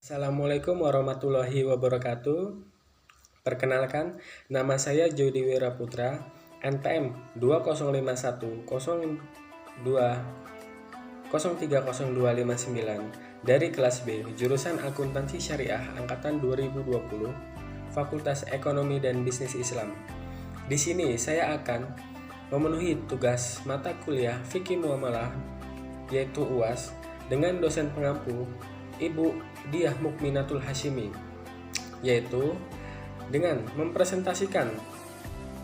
Assalamualaikum warahmatullahi wabarakatuh. Perkenalkan, nama saya Jody Wiraputra, NPM 205102030259 dari kelas B, jurusan Akuntansi Syariah angkatan 2020, Fakultas Ekonomi dan Bisnis Islam. Di sini saya akan memenuhi tugas mata kuliah Fikih Muamalah yaitu UAS dengan dosen pengampu Ibu Diah Mukminatul Hashimi, yaitu dengan mempresentasikan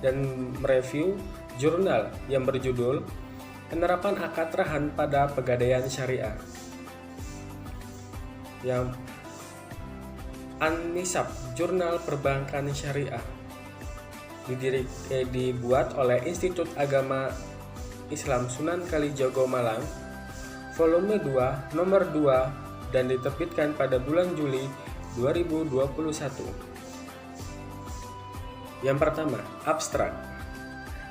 dan mereview jurnal yang berjudul Penerapan Akad Rahan pada Pegadaian Syariah yang An-Nisab Jurnal Perbankan Syariah dibuat oleh Institut Agama Islam Sunan Kalijogo Malang, volume 2 nomor 2, dan diterbitkan pada bulan Juli 2021. Yang pertama, abstrak.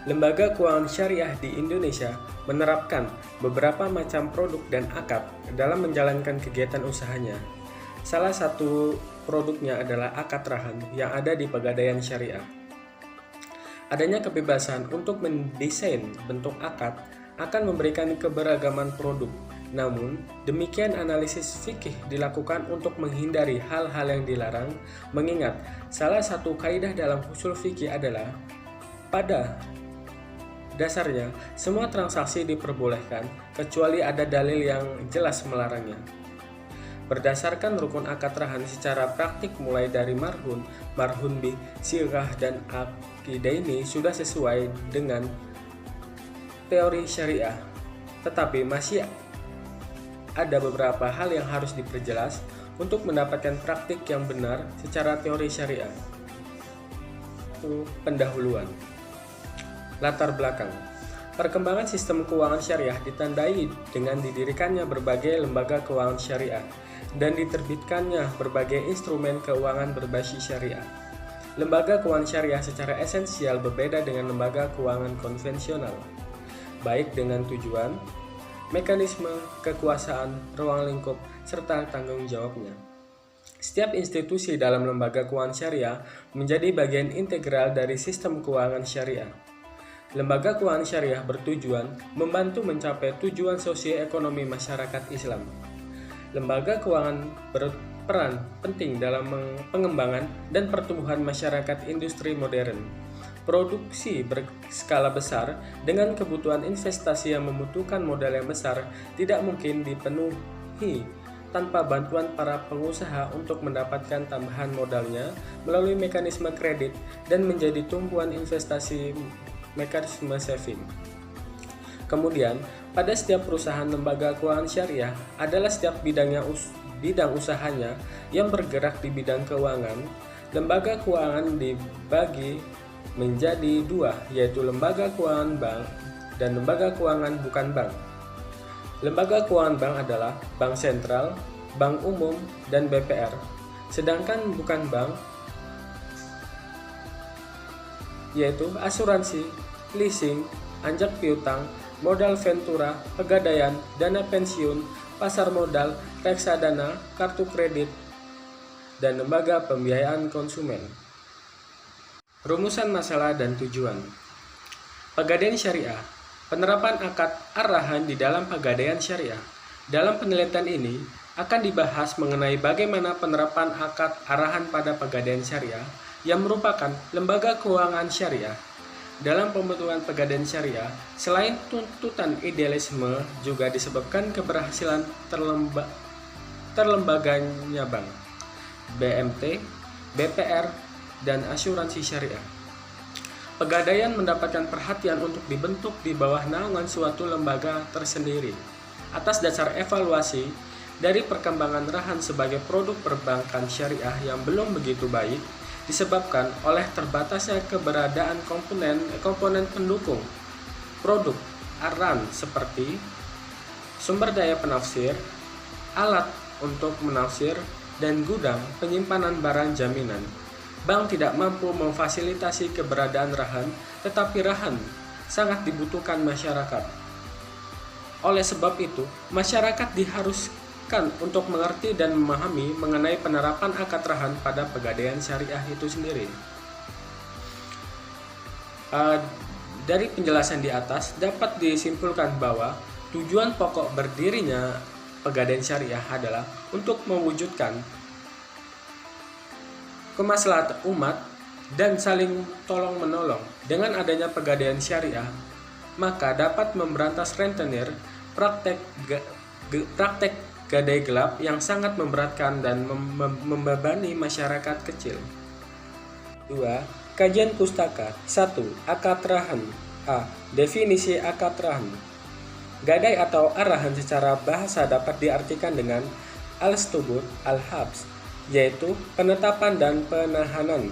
Lembaga keuangan syariah di Indonesia menerapkan beberapa macam produk dan akad dalam menjalankan kegiatan usahanya. Salah satu produknya adalah akad rahan yang ada di Pegadaian Syariah. Adanya kebebasan untuk mendesain bentuk akad akan memberikan keberagaman produk. Namun, demikian analisis fikih dilakukan untuk menghindari hal-hal yang dilarang, mengingat salah satu kaidah dalam usul fikih adalah pada dasarnya semua transaksi diperbolehkan kecuali ada dalil yang jelas melarangnya. Berdasarkan rukun akad rahan secara praktik mulai dari marhun bih, sirah, dan akidah ini sudah sesuai dengan teori syariah. Tetapi masih ada beberapa hal yang harus diperjelas untuk mendapatkan praktik yang benar secara teori syariah. Pendahuluan. Latar belakang. Perkembangan sistem keuangan syariah ditandai dengan didirikannya berbagai lembaga keuangan syariah dan diterbitkannya berbagai instrumen keuangan berbasis syariah. Lembaga keuangan syariah secara esensial berbeda dengan lembaga keuangan konvensional, baik dengan tujuan, mekanisme, kekuasaan, ruang lingkup, serta tanggung jawabnya. Setiap institusi dalam lembaga keuangan syariah menjadi bagian integral dari sistem keuangan syariah. Lembaga keuangan syariah bertujuan membantu mencapai tujuan sosioekonomi masyarakat Islam. Lembaga keuangan berperan penting dalam pengembangan dan pertumbuhan masyarakat industri modern. Produksi berskala besar dengan kebutuhan investasi yang membutuhkan modal yang besar tidak mungkin dipenuhi tanpa bantuan para pengusaha untuk mendapatkan tambahan modalnya melalui mekanisme kredit dan menjadi tumpuan investasi mekanisme saving. Kemudian, pada setiap perusahaan lembaga keuangan syariah adalah setiap bidang usahanya yang bergerak di bidang keuangan. Lembaga keuangan dibagi menjadi dua, yaitu lembaga keuangan bank dan lembaga keuangan bukan bank. Lembaga keuangan bank adalah bank sentral, bank umum, dan BPR. Sedangkan bukan bank yaitu asuransi, leasing, anjak piutang, modal ventura, pegadaian, dana pensiun, pasar modal, reksadana, kartu kredit, dan lembaga pembiayaan konsumen. Rumusan masalah dan tujuan. Pegadaian syariah. Penerapan akad ar-rahan di dalam pegadaian syariah. Dalam penelitian ini akan dibahas mengenai bagaimana penerapan akad ar-rahan pada pegadaian syariah yang merupakan lembaga keuangan syariah. Dalam pembentukan pegadaian syariah, selain tuntutan idealisme juga disebabkan keberhasilan terlembaganya bank, BMT, BPR, dan asuransi syariah. Pegadaian mendapatkan perhatian untuk dibentuk di bawah naungan suatu lembaga tersendiri atas dasar evaluasi dari perkembangan rahan sebagai produk perbankan syariah yang belum begitu baik disebabkan oleh terbatasnya keberadaan komponen pendukung produk ar-rahan seperti sumber daya penafsir, alat untuk menafsir, dan gudang penyimpanan barang jaminan. Bank tidak mampu memfasilitasi keberadaan rahan, tetapi rahan sangat dibutuhkan masyarakat. Oleh sebab itu, masyarakat dibutuhkan untuk mengerti dan memahami mengenai penerapan akad rahan pada pegadaian syariah itu sendiri. Dari penjelasan di atas dapat disimpulkan bahwa tujuan pokok berdirinya pegadaian syariah adalah untuk mewujudkan kemaslahatan umat dan saling tolong-menolong. Dengan adanya pegadaian syariah, maka dapat memberantas rentenir, praktek gadai gelap yang sangat memberatkan dan membebani masyarakat kecil. 2. Kajian pustaka. 1. Akad rahan. A. Definisi akad rahan. Gadai atau arahan secara bahasa dapat diartikan dengan al-stubut, al-habs, yaitu penetapan dan penahanan.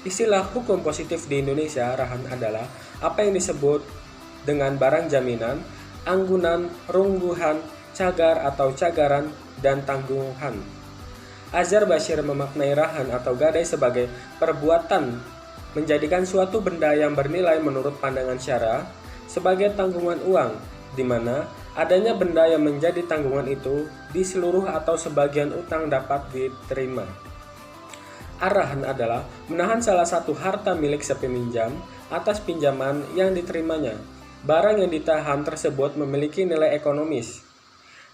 Istilah hukum positif di Indonesia, rahan adalah apa yang disebut dengan barang jaminan, anggunan, rungguhan, cagar atau cagaran, dan tangguhan. Azhar Bashir memaknai rahan atau gadai sebagai perbuatan menjadikan suatu benda yang bernilai menurut pandangan syara sebagai tanggungan uang, di mana adanya benda yang menjadi tanggungan itu di seluruh atau sebagian utang dapat diterima. Arahan adalah menahan salah satu harta milik si peminjam atas pinjaman yang diterimanya. Barang yang ditahan tersebut memiliki nilai ekonomis.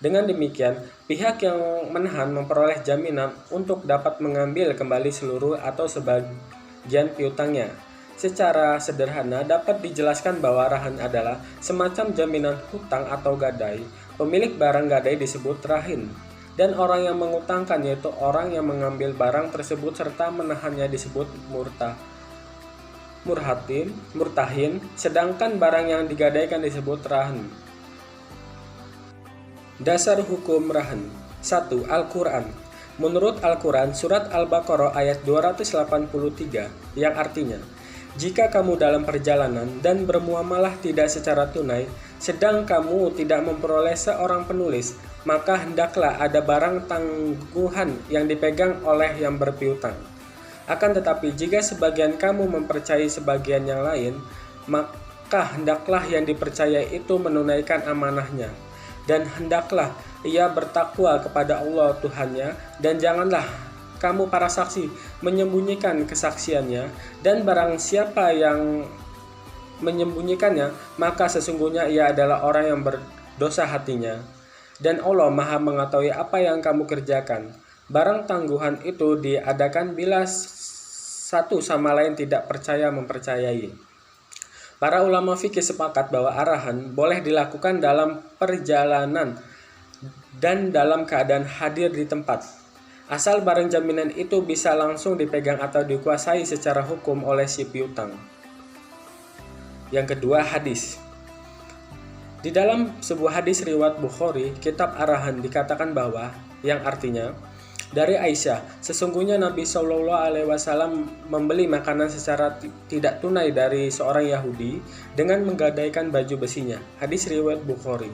Dengan demikian, pihak yang menahan memperoleh jaminan untuk dapat mengambil kembali seluruh atau sebagian piutangnya. Secara sederhana dapat dijelaskan bahwa rahan adalah semacam jaminan hutang atau gadai. Pemilik barang gadai disebut rahin, dan orang yang mengutangkan yaitu orang yang mengambil barang tersebut serta menahannya disebut murtahin, sedangkan barang yang digadaikan disebut rahan. Dasar hukum rahan. 1. Al-Quran. Menurut Al-Quran, surat Al-Baqarah ayat 283, yang artinya, jika kamu dalam perjalanan dan bermuamalah tidak secara tunai, sedang kamu tidak memperoleh seorang penulis, maka hendaklah ada barang tangguhan yang dipegang oleh yang berpiutang. Akan tetapi jika sebagian kamu mempercayai sebagian yang lain, maka hendaklah yang dipercaya itu menunaikan amanahnya. Dan hendaklah ia bertakwa kepada Allah Tuhannya, dan janganlah kamu para saksi menyembunyikan kesaksiannya, dan barang siapa yang menyembunyikannya, maka sesungguhnya ia adalah orang yang berdosa hatinya. Dan Allah Maha mengetahui apa yang kamu kerjakan. Barang tangguhan itu diadakan bila satu sama lain tidak percaya mempercayai. Para ulama fikih sepakat bahwa arahan boleh dilakukan dalam perjalanan dan dalam keadaan hadir di tempat, asal barang jaminan itu bisa langsung dipegang atau dikuasai secara hukum oleh si piutang. Yang kedua, hadis. Di dalam sebuah hadis riwayat Bukhari, kitab arahan dikatakan bahwa, yang artinya, dari Aisyah, sesungguhnya Nabi SAW membeli makanan secara tidak tunai dari seorang Yahudi dengan menggadaikan baju besinya. Hadis riwayat Bukhari.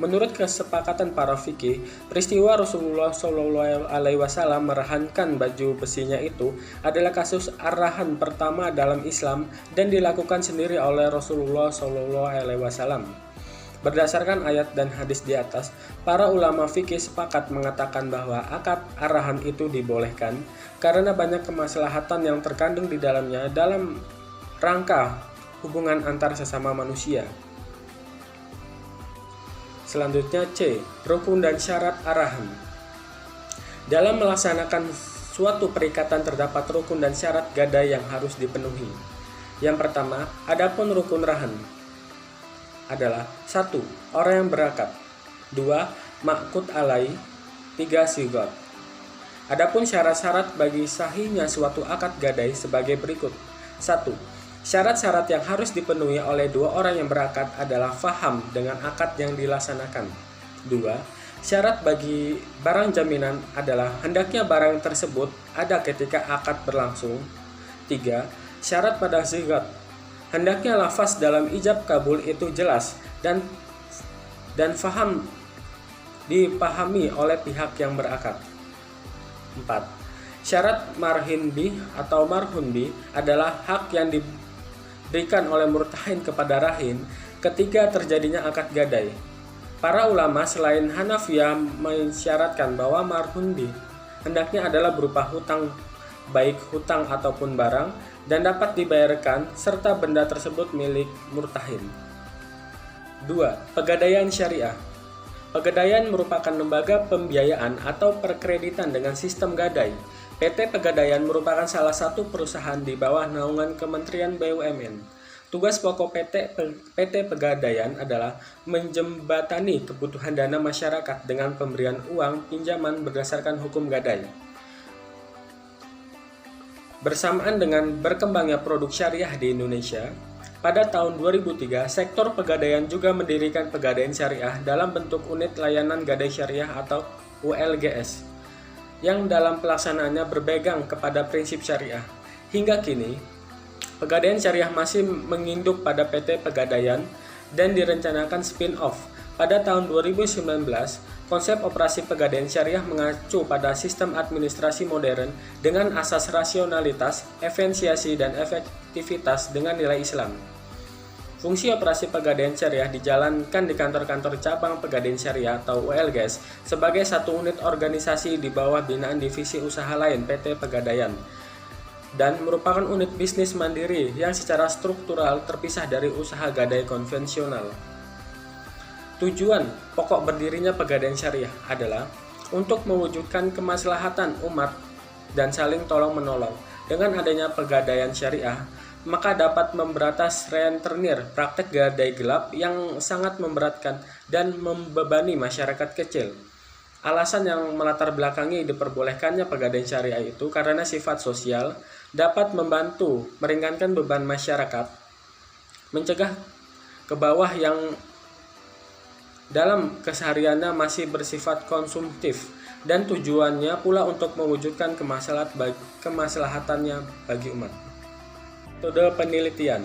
Menurut kesepakatan para fikih, peristiwa Rasulullah SAW merahankan baju besinya itu adalah kasus arahan pertama dalam Islam dan dilakukan sendiri oleh Rasulullah SAW. Berdasarkan ayat dan hadis di atas, para ulama fikih sepakat mengatakan bahwa akad arahan itu dibolehkan karena banyak kemaslahatan yang terkandung di dalamnya dalam rangka hubungan antar sesama manusia. Selanjutnya C. Rukun dan syarat arahan. Dalam melaksanakan suatu perikatan terdapat rukun dan syarat gadai yang harus dipenuhi. Yang pertama, adapun rukun rahan adalah 1. Orang yang berakad, 2. Ma'qud alai, 3. sigot. Adapun syarat-syarat bagi sahihnya suatu akad gadai sebagai berikut. 1. Syarat-syarat yang harus dipenuhi oleh dua orang yang berakad adalah faham dengan akad yang dilaksanakan. 2. Syarat bagi barang jaminan adalah hendaknya barang tersebut ada ketika akad berlangsung. 3. Syarat pada sigot, hendaknya lafaz dalam ijab kabul itu jelas dan faham dipahami oleh pihak yang berakad. 4. Syarat marhin bih atau marhun bih adalah hak yang diberikan oleh murtahin kepada rahin ketika terjadinya akad gadai. Para ulama selain Hanafiyah mensyaratkan bahwa marhundi hendaknya adalah berupa hutang, baik hutang ataupun barang, dan dapat dibayarkan serta benda tersebut milik murtahin. 2. Pegadaian syariah. Pegadaian merupakan lembaga pembiayaan atau perkreditan dengan sistem gadai. PT Pegadaian merupakan salah satu perusahaan di bawah naungan Kementerian BUMN. Tugas pokok PT Pegadaian adalah menjembatani kebutuhan dana masyarakat dengan pemberian uang pinjaman berdasarkan hukum gadai. Bersamaan dengan berkembangnya produk syariah di Indonesia, pada tahun 2003, sektor pegadaian juga mendirikan Pegadaian Syariah dalam bentuk unit layanan gadai syariah atau ULGS, yang dalam pelaksanaannya berpegang kepada prinsip syariah. Hingga kini, Pegadaian Syariah masih menginduk pada PT Pegadaian dan direncanakan spin-off. Pada tahun 2019, konsep operasi Pegadaian Syariah mengacu pada sistem administrasi modern dengan asas rasionalitas, efisiensi, dan efektivitas dengan nilai Islam. Fungsi operasi Pegadaian Syariah dijalankan di kantor-kantor cabang Pegadaian Syariah atau ULGS sebagai satu unit organisasi di bawah binaan divisi usaha lain PT Pegadaian, dan merupakan unit bisnis mandiri yang secara struktural terpisah dari usaha gadai konvensional. Tujuan pokok berdirinya Pegadaian Syariah adalah untuk mewujudkan kemaslahatan umat dan saling tolong-menolong. Dengan adanya Pegadaian Syariah, maka dapat memberantas rentenir praktek gadai gelap yang sangat memberatkan dan membebani masyarakat kecil. Alasan yang melatar belakangi diperbolehkannya Pegadaian Syariah itu karena sifat sosial, dapat membantu meringankan beban masyarakat, mencegah ke bawah yang dalam kesehariannya masih bersifat konsumtif, dan tujuannya pula untuk mewujudkan kemaslahatannya bagi umat. Metode penelitian.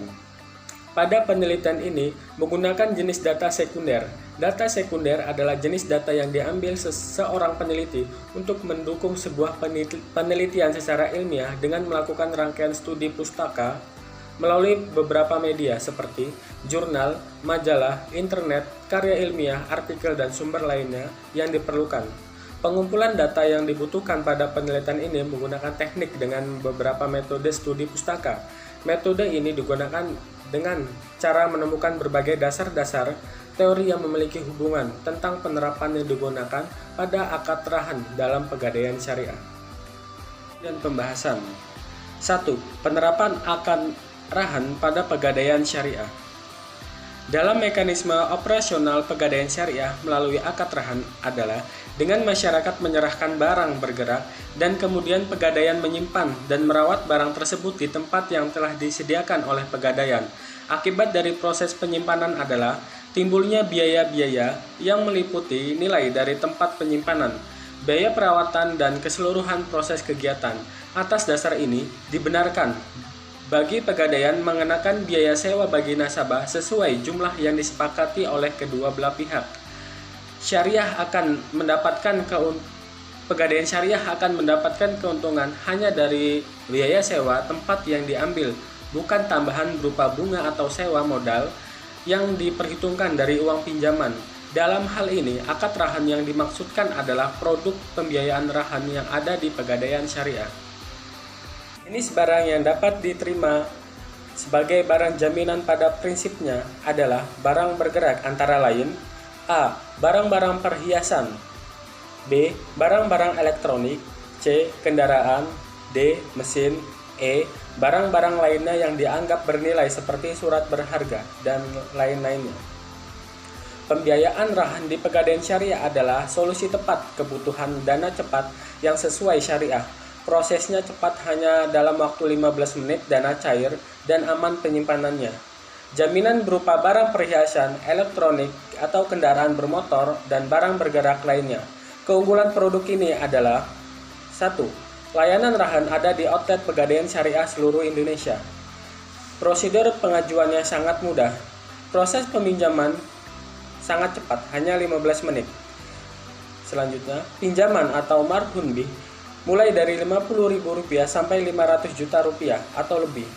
Pada penelitian ini menggunakan jenis data sekunder. Data sekunder adalah jenis data yang diambil seorang peneliti untuk mendukung sebuah penelitian secara ilmiah dengan melakukan rangkaian studi pustaka melalui beberapa media seperti jurnal, majalah, internet, karya ilmiah, artikel, dan sumber lainnya yang diperlukan. Pengumpulan data yang dibutuhkan pada penelitian ini menggunakan teknik dengan beberapa metode studi pustaka. Metode ini digunakan dengan cara menemukan berbagai dasar-dasar teori yang memiliki hubungan tentang penerapan yang digunakan pada akad rahan dalam Pegadaian Syariah. Dan pembahasan. 1. Penerapan akad rahan pada Pegadaian Syariah. Dalam mekanisme operasional Pegadaian Syariah melalui akad rahan adalah dengan masyarakat menyerahkan barang bergerak dan kemudian Pegadaian menyimpan dan merawat barang tersebut di tempat yang telah disediakan oleh Pegadaian. Akibat dari proses penyimpanan adalah timbulnya biaya-biaya yang meliputi nilai dari tempat penyimpanan, biaya perawatan, dan keseluruhan proses kegiatan. Atas dasar ini, dibenarkan bagi Pegadaian mengenakan biaya sewa bagi nasabah sesuai jumlah yang disepakati oleh kedua belah pihak. Pegadaian Syariah akan mendapatkan keuntungan hanya dari biaya sewa tempat yang diambil, bukan tambahan berupa bunga atau sewa modal yang diperhitungkan dari uang pinjaman. Dalam hal ini, akad rahan yang dimaksudkan adalah produk pembiayaan rahan yang ada di Pegadaian Syariah. Jenis barang yang dapat diterima sebagai barang jaminan pada prinsipnya adalah barang bergerak, antara lain A. Barang-barang perhiasan, B. Barang-barang elektronik, C. Kendaraan, D. Mesin, E. Barang-barang lainnya yang dianggap bernilai seperti surat berharga, dan lain-lainnya. Pembiayaan rahan di Pegadaian Syariah adalah solusi tepat kebutuhan dana cepat yang sesuai syariah. Prosesnya cepat, hanya dalam waktu 15 menit dana cair dan aman penyimpanannya. Jaminan berupa barang perhiasan, elektronik, atau kendaraan bermotor, dan barang bergerak lainnya. Keunggulan produk ini adalah 1. Layanan rahan ada di outlet Pegadaian Syariah seluruh Indonesia. Prosedur pengajuannya sangat mudah. Proses peminjaman sangat cepat, hanya 15 menit. Selanjutnya, pinjaman atau marhunbih mulai dari Rp50.000 sampai Rp500 juta atau lebih.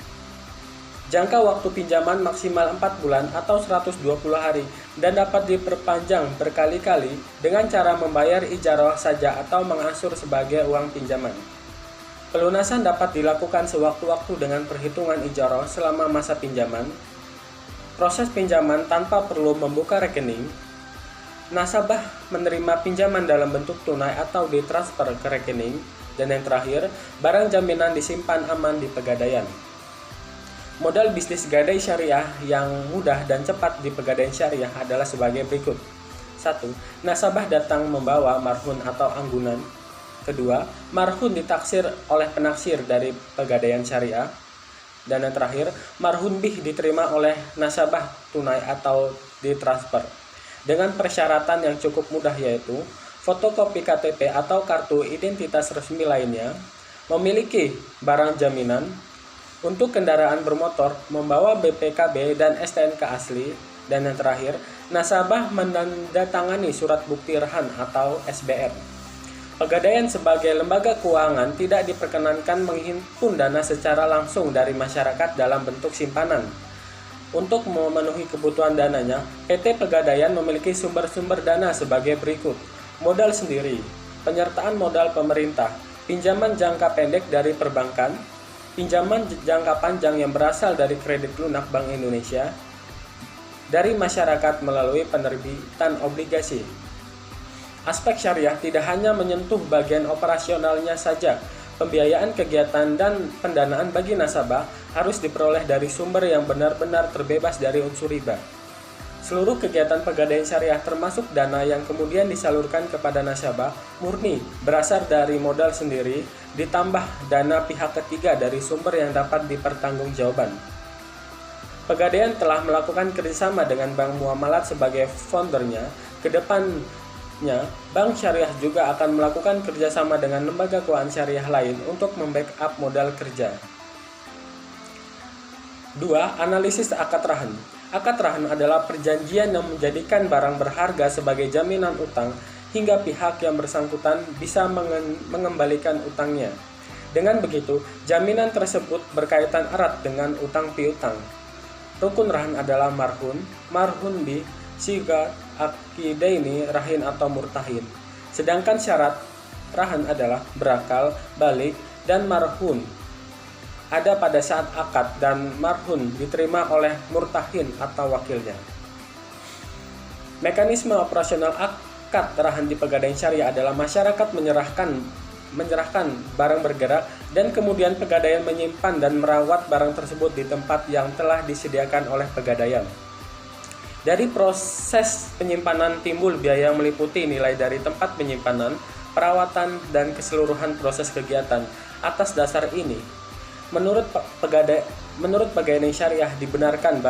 Jangka waktu pinjaman maksimal 4 bulan atau 120 hari dan dapat diperpanjang berkali-kali dengan cara membayar ijarah saja atau mengangsur sebagai uang pinjaman. Pelunasan dapat dilakukan sewaktu-waktu dengan perhitungan ijarah selama masa pinjaman. Proses pinjaman tanpa perlu membuka rekening. Nasabah menerima pinjaman dalam bentuk tunai atau ditransfer ke rekening. Dan yang terakhir, barang jaminan disimpan aman di Pegadaian. Modal bisnis gadai syariah yang mudah dan cepat di Pegadaian Syariah adalah sebagai berikut. 1. Nasabah datang membawa marhun atau anggunan. Kedua, marhun ditaksir oleh penaksir dari Pegadaian Syariah. Dan yang terakhir, marhun bih diterima oleh nasabah tunai atau ditransfer. Dengan persyaratan yang cukup mudah yaitu fotokopi KTP atau kartu identitas resmi lainnya, memiliki barang jaminan. Untuk kendaraan bermotor, membawa BPKB dan STNK asli. Dan yang terakhir, nasabah menandatangani surat bukti rehan atau SBR. Pegadaian sebagai lembaga keuangan tidak diperkenankan menghimpun dana secara langsung dari masyarakat dalam bentuk simpanan. Untuk memenuhi kebutuhan dananya, PT Pegadaian memiliki sumber-sumber dana sebagai berikut. Modal sendiri, penyertaan modal pemerintah, pinjaman jangka pendek dari perbankan, pinjaman jangka panjang yang berasal dari kredit lunak Bank Indonesia, dari masyarakat melalui penerbitan obligasi. Aspek syariah tidak hanya menyentuh bagian operasionalnya saja. Pembiayaan kegiatan dan pendanaan bagi nasabah harus diperoleh dari sumber yang benar-benar terbebas dari unsur riba. Seluruh kegiatan Pegadaian Syariah termasuk dana yang kemudian disalurkan kepada nasabah murni berasal dari modal sendiri ditambah dana pihak ketiga dari sumber yang dapat dipertanggungjawabkan. Pegadaian telah melakukan kerjasama dengan Bank Muamalat sebagai foundernya. Kedepannya, Bank Syariah juga akan melakukan kerjasama dengan lembaga keuangan syariah lain untuk membackup modal kerja. 2. Analisis akad rahan. Akad rahan adalah perjanjian yang menjadikan barang berharga sebagai jaminan utang hingga pihak yang bersangkutan bisa mengembalikan utangnya. Dengan begitu, jaminan tersebut berkaitan erat dengan utang piutang. Rukun rahan adalah marhun, marhun bih, siga, akidaini, rahin atau murtahin. Sedangkan syarat rahan adalah berakal, balik, dan marhun ada pada saat akad dan marhun diterima oleh murtahin atau wakilnya. Mekanisme operasional akad rahan di Pegadaian Syariah adalah masyarakat menyerahkan barang bergerak dan kemudian Pegadaian menyimpan dan merawat barang tersebut di tempat yang telah disediakan oleh Pegadaian. Dari proses penyimpanan timbul biaya yang meliputi nilai dari tempat penyimpanan, perawatan, dan keseluruhan proses kegiatan. Atas dasar ini, Menurut Pegadaian Syariah dibenarkan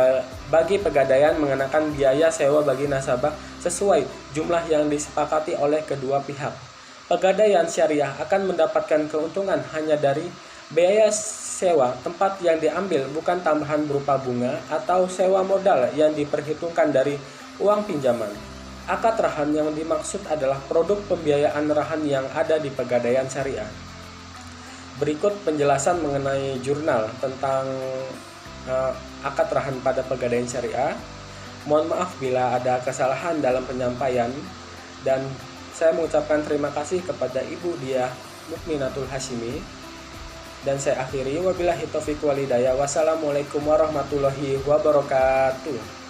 bagi Pegadaian mengenakan biaya sewa bagi nasabah sesuai jumlah yang disepakati oleh kedua pihak. Pegadaian Syariah akan mendapatkan keuntungan hanya dari biaya sewa tempat yang diambil, bukan tambahan berupa bunga atau sewa modal yang diperhitungkan dari uang pinjaman. Akad rahan yang dimaksud adalah produk pembiayaan rahan yang ada di Pegadaian Syariah. Berikut penjelasan mengenai jurnal tentang akad rahan pada Pegadaian Syariah. Mohon maaf bila ada kesalahan dalam penyampaian, dan saya mengucapkan terima kasih kepada Ibu Diah Mukminatul Hashimi. Dan saya akhiri, wabillahi taufiq wal hidayah. Wassalamualaikum warahmatullahi wabarakatuh.